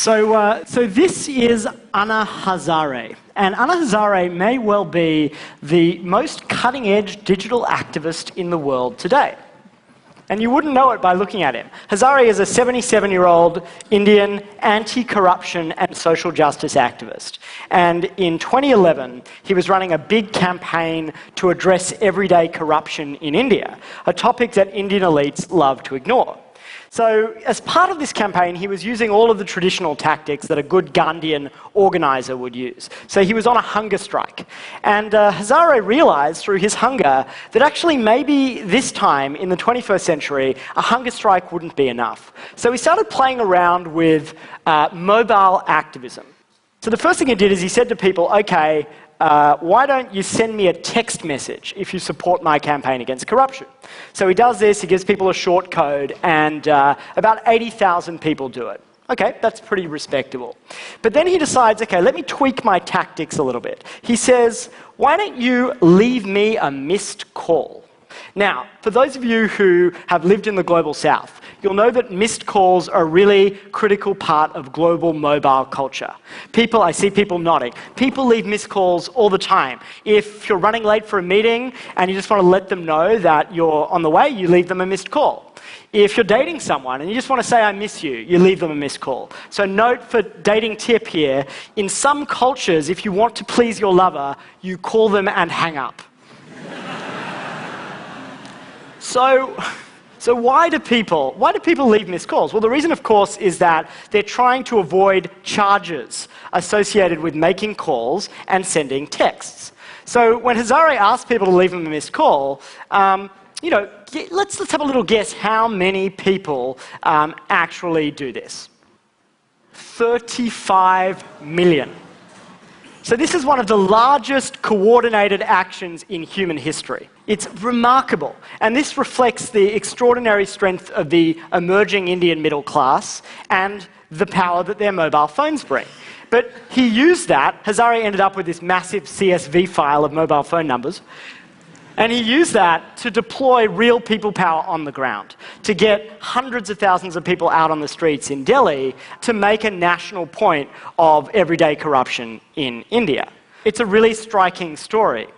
So this is Anna Hazare. And Anna Hazare may well be the most cutting-edge digital activist in the world today. And you wouldn't know it by looking at him. Hazare is a 77-year-old Indian anti-corruption and social justice activist. And in 2011, he was running a big campaign to address everyday corruption in India, a topic that Indian elites love to ignore. So as part of this campaign, he was using all of the traditional tactics that a good Gandhian organizer would use. So he was on a hunger strike. And Hazare realized through his hunger that actually maybe this time in the 21st century, a hunger strike wouldn't be enough. So he started playing around with mobile activism. So the first thing he did is he said to people, okay, why don't you send me a text message if you support my campaign against corruption? So he does this, he gives people a short code, and about 80,000 people do it. Okay, that's pretty respectable. But then he decides, okay, let me tweak my tactics a little bit. He says, why don't you leave me a missed call? Now, for those of you who have lived in the global south, you'll know that missed calls are a really critical part of global mobile culture. I see people nodding. People leave missed calls all the time. If you're running late for a meeting and you just want to let them know that you're on the way, you leave them a missed call. If you're dating someone and you just want to say, I miss you, you leave them a missed call. So note for dating tip here, in some cultures, if you want to please your lover, you call them and hang up. So why do people leave missed calls? Well, the reason, of course, is that they're trying to avoid charges associated with making calls and sending texts. So when Hazare asked people to leave him a missed call, let's have a little guess how many people actually do this. 35 million. So this is one of the largest coordinated actions in human history. It's remarkable, and this reflects the extraordinary strength of the emerging Indian middle class and the power that their mobile phones bring. But he used that. Hazare ended up with this massive CSV file of mobile phone numbers, and he used that to deploy real people power on the ground, to get hundreds of thousands of people out on the streets in Delhi to make a national point of everyday corruption in India. It's a really striking story.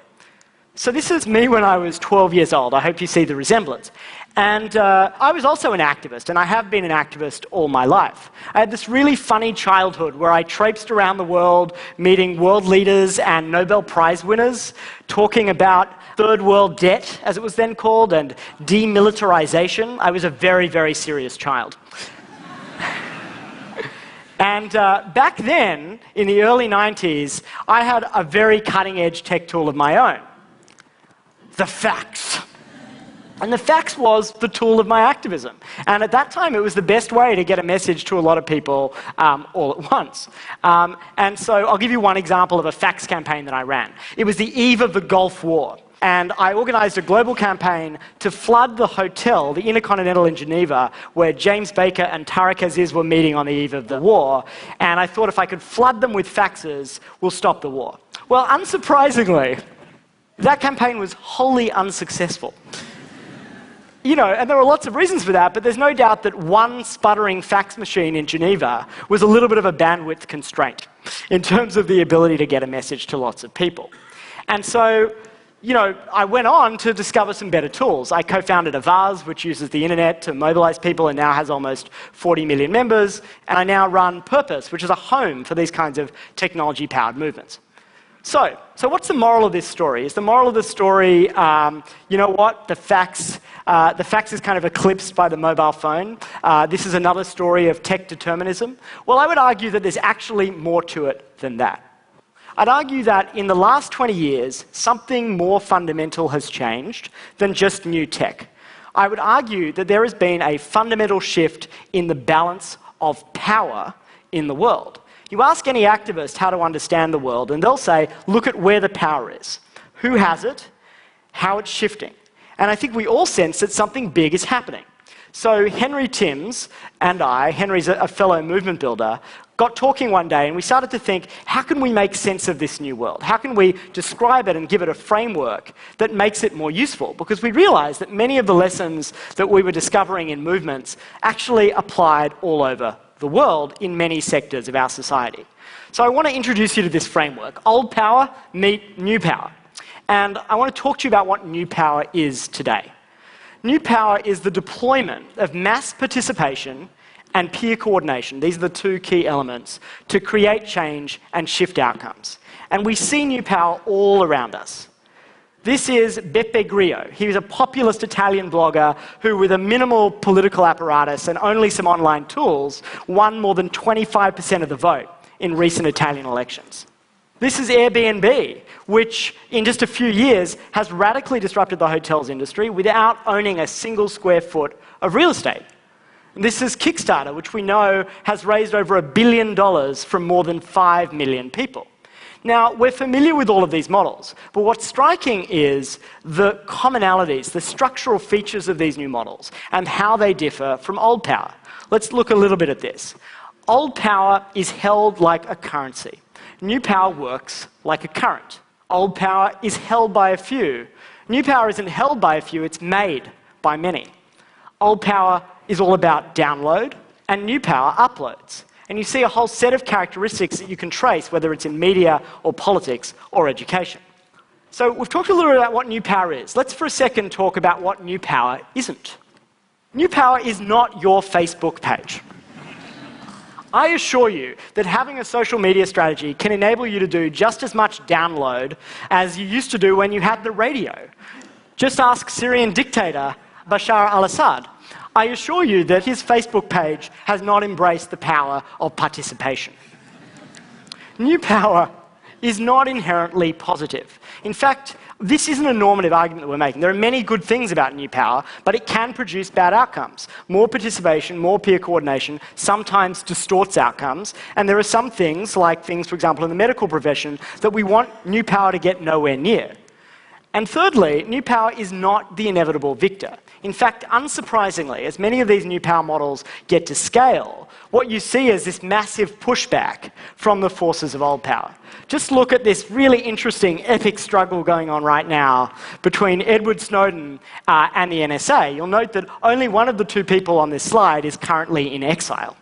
So this is me when I was 12 years old. I hope you see the resemblance. And I was also an activist, and I have been an activist all my life. I had this really funny childhood where I traipsed around the world meeting world leaders and Nobel Prize winners, talking about third world debt, as it was then called, and demilitarization. I was a very, very serious child. And back then, in the early 90s, I had a very cutting-edge tech tool of my own. The fax. And the fax was the tool of my activism. And at that time, it was the best way to get a message to a lot of people all at once. And so I'll give you one example of a fax campaign that I ran. It was the eve of the Gulf War. And I organized a global campaign to flood the hotel, the Intercontinental in Geneva, where James Baker and Tariq Aziz were meeting on the eve of the war. And I thought if I could flood them with faxes, we'll stop the war. Well, unsurprisingly, that campaign was wholly unsuccessful. And there were lots of reasons for that, but there's no doubt that one sputtering fax machine in Geneva was a little bit of a bandwidth constraint in terms of the ability to get a message to lots of people. And so, I went on to discover some better tools. I co-founded Avaz, which uses the internet to mobilize people and now has almost 40 million members. And I now run Purpose, which is a home for these kinds of technology-powered movements. So what's the moral of this story? Is the moral of the story, you know what, the fax is kind of eclipsed by the mobile phone. This is another story of tech determinism. Well, I would argue that there's actually more to it than that. I'd argue that in the last 20 years, something more fundamental has changed than just new tech. I would argue that there has been a fundamental shift in the balance of power in the world. You ask any activist how to understand the world, and they'll say, look at where the power is. Who has it? How it's shifting. And I think we all sense that something big is happening. So Henry Timms and I, Henry's a fellow movement builder, got talking one day and we started to think, how can we make sense of this new world? How can we describe it and give it a framework that makes it more useful? Because we realized that many of the lessons that we were discovering in movements actually applied all over the world in many sectors of our society. So I want to introduce you to this framework, old power meet new power. And I want to talk to you about what new power is today. New power is the deployment of mass participation and peer coordination. These are the two key elements to create change and shift outcomes. And we see new power all around us. This is Beppe Grillo. He was a populist Italian blogger who, with a minimal political apparatus and only some online tools, won more than 25% of the vote in recent Italian elections. This is Airbnb, which in just a few years has radically disrupted the hotels industry without owning a single square foot of real estate. And this is Kickstarter, which we know has raised over $1 billion from more than 5 million people. Now, we're familiar with all of these models, but what's striking is the commonalities, the structural features of these new models, and how they differ from old power. Let's look a little bit at this. Old power is held like a currency. New power works like a current. Old power is held by a few. New power isn't held by a few, it's made by many. Old power is all about download, and new power uploads. And you see a whole set of characteristics that you can trace, whether it's in media or politics or education. So we've talked a little bit about what new power is. Let's for a second talk about what new power isn't. New power is not your Facebook page. I assure you that having a social media strategy can enable you to do just as much download as you used to do when you had the radio. Just ask Syrian dictator Bashar al-Assad. I assure you that his Facebook page has not embraced the power of participation. New power is not inherently positive. In fact, this isn't a normative argument that we're making. There are many good things about new power, but it can produce bad outcomes. More participation, more peer coordination sometimes distorts outcomes, and there are some things, like things, for example, in the medical profession, that we want new power to get nowhere near. And thirdly, new power is not the inevitable victor. In fact, unsurprisingly, as many of these new power models get to scale, what you see is this massive pushback from the forces of old power. Just look at this really interesting, epic struggle going on right now between Edward Snowden and the NSA. You'll note that only one of the two people on this slide is currently in exile.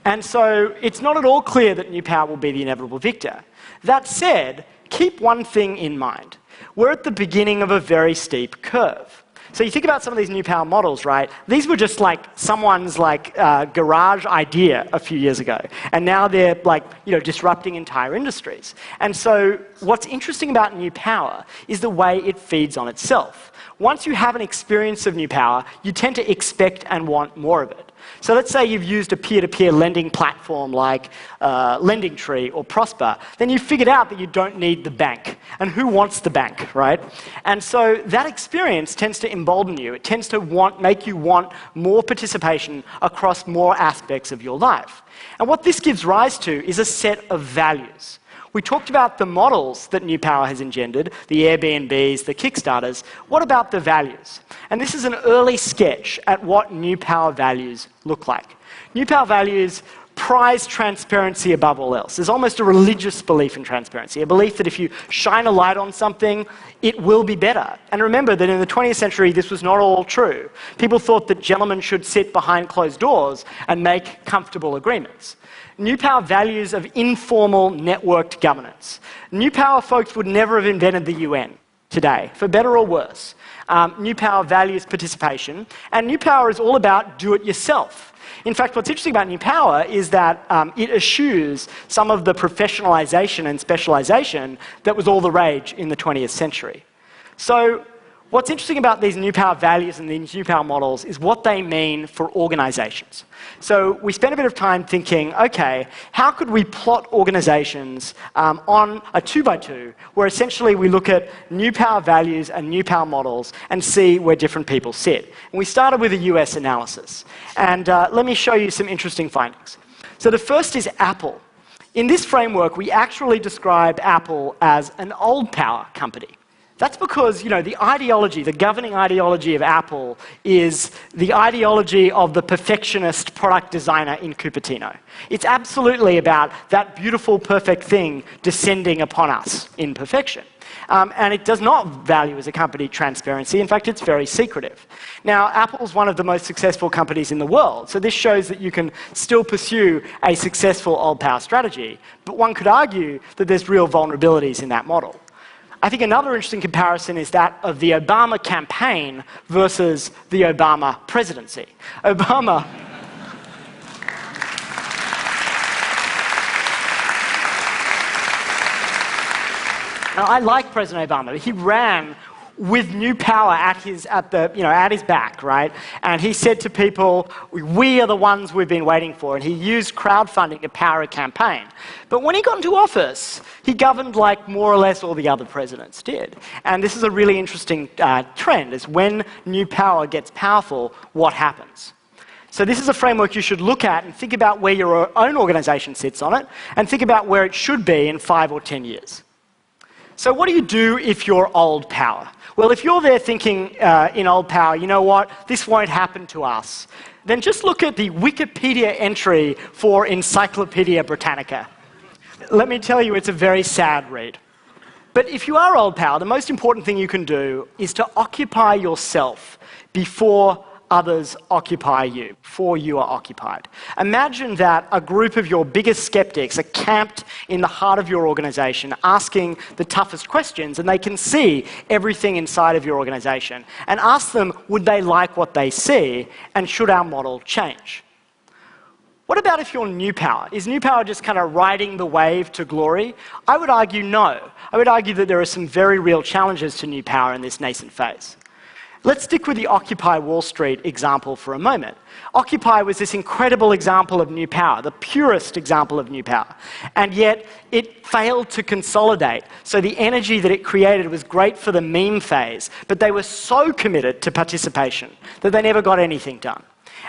And so it's not at all clear that new power will be the inevitable victor. That said, keep one thing in mind. We're at the beginning of a very steep curve. So you think about some of these new power models, right? These were just like someone's garage idea a few years ago. And now they're disrupting entire industries. And so what's interesting about new power is the way it feeds on itself. Once you have an experience of new power, you tend to expect and want more of it. So let's say you've used a peer-to-peer lending platform like LendingTree or Prosper, then you've figured out that you don't need the bank. And who wants the bank, right? And so that experience tends to embolden you. It tends to make you want more participation across more aspects of your life. And what this gives rise to is a set of values. We talked about the models that new power has engendered, the Airbnbs, the Kickstarters. What about the values? And this is an early sketch at what new power values look like. New power values prize transparency above all else. There's almost a religious belief in transparency, a belief that if you shine a light on something, it will be better. And remember that in the 20th century, this was not all true. People thought that gentlemen should sit behind closed doors and make comfortable agreements. New power values of informal, networked governance. New power folks would never have invented the UN today, for better or worse. New power values participation, and new power is all about do-it-yourself. In fact, what's interesting about new power is that it eschews some of the professionalization and specialization that was all the rage in the 20th century. So what's interesting about these new power values and these new power models is what they mean for organizations. So we spent a bit of time thinking, okay, how could we plot organizations on a 2x2, where essentially we look at new power values and new power models and see where different people sit. And we started with a US analysis. And let me show you some interesting findings. So the first is Apple. In this framework, we actually describe Apple as an old power company. That's because, the ideology, the governing ideology of Apple is the ideology of the perfectionist product designer in Cupertino. It's absolutely about that beautiful, perfect thing descending upon us in perfection. And it does not value as a company transparency. In fact, it's very secretive. Now, Apple's one of the most successful companies in the world, so this shows that you can still pursue a successful old power strategy, but one could argue that there's real vulnerabilities in that model. I think another interesting comparison is that of the Obama campaign versus the Obama presidency. Obama... Now, I like President Obama. He ran with new power at his back, right? And he said to people, we are the ones we've been waiting for. And he used crowdfunding to power a campaign. But when he got into office, he governed like more or less all the other presidents did. And this is a really interesting trend, is when new power gets powerful, what happens? So this is a framework you should look at and think about where your own organization sits on it, and think about where it should be in 5 or 10 years. So what do you do if you're old power? Well, if you're there thinking in old power, you know what, this won't happen to us, then just look at the Wikipedia entry for Encyclopedia Britannica. Let me tell you, it's a very sad read. But if you are old power, the most important thing you can do is to occupy yourself before others occupy you, before you are occupied. Imagine that a group of your biggest skeptics are camped in the heart of your organization, asking the toughest questions, and they can see everything inside of your organization. And ask them, would they like what they see, and should our model change? What about if you're new power? Is new power just kind of riding the wave to glory? I would argue no. I would argue that there are some very real challenges to new power in this nascent phase. Let's stick with the Occupy Wall Street example for a moment. Occupy was this incredible example of new power, the purest example of new power, and yet it failed to consolidate. So the energy that it created was great for the meme phase, but they were so committed to participation that they never got anything done.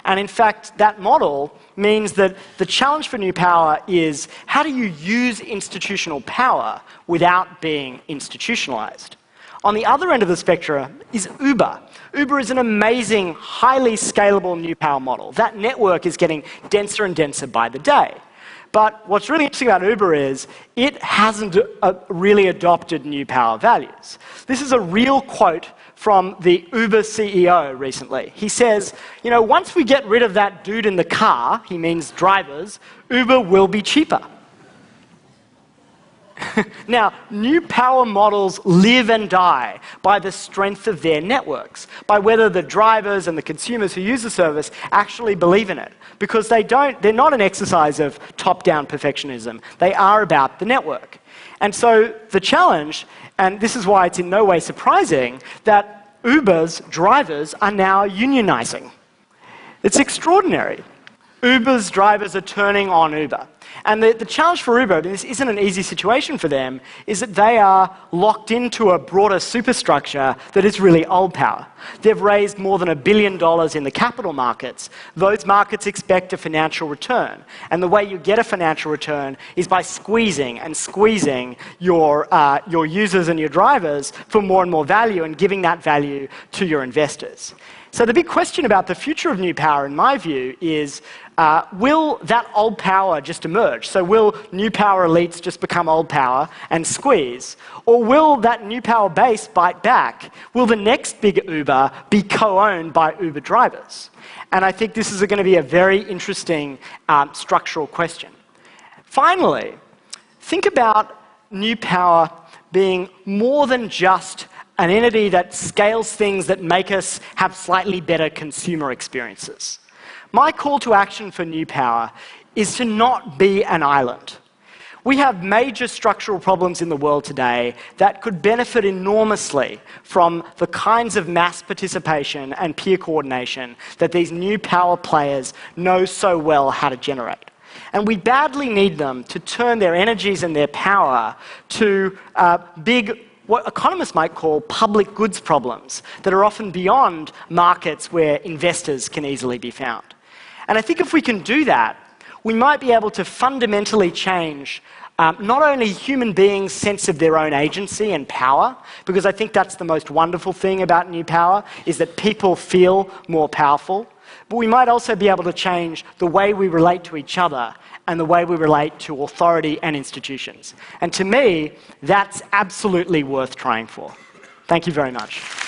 And in fact, that model means that the challenge for new power is, how do you use institutional power without being institutionalized? On the other end of the spectrum is Uber. Uber is an amazing, highly scalable new power model. That network is getting denser and denser by the day. But what's really interesting about Uber is it hasn't really adopted new power values. This is a real quote from the Uber CEO recently. He says, once we get rid of that dude in the car, he means drivers, Uber will be cheaper. Now, new power models live and die by the strength of their networks, by whether the drivers and the consumers who use the service actually believe in it. Because they're not an exercise of top-down perfectionism. They are about the network. And so the challenge, and this is why it's in no way surprising, that Uber's drivers are now unionizing. It's extraordinary. Uber's drivers are turning on Uber. And the challenge for Uber, this isn't an easy situation for them, is that they are locked into a broader superstructure that is really old power. They've raised more than $1 billion in the capital markets. Those markets expect a financial return. And the way you get a financial return is by squeezing your users and your drivers for more and more value and giving that value to your investors. So the big question about the future of new power, in my view, is will that old power just emerge? So will new power elites just become old power and squeeze? Or will that new power base bite back? Will the next big Uber be co-owned by Uber drivers? And I think this is going to be a very interesting structural question. Finally, think about new power being more than just an entity that scales things that make us have slightly better consumer experiences. My call to action for new power is to not be an island. We have major structural problems in the world today that could benefit enormously from the kinds of mass participation and peer coordination that these new power players know so well how to generate. And we badly need them to turn their energies and their power to big, what economists might call public goods problems that are often beyond markets where investors can easily be found. And I think if we can do that, we might be able to fundamentally change not only human beings' sense of their own agency and power, because I think that's the most wonderful thing about new power, is that people feel more powerful, but we might also be able to change the way we relate to each other and the way we relate to authority and institutions. And to me, that's absolutely worth trying for. Thank you very much.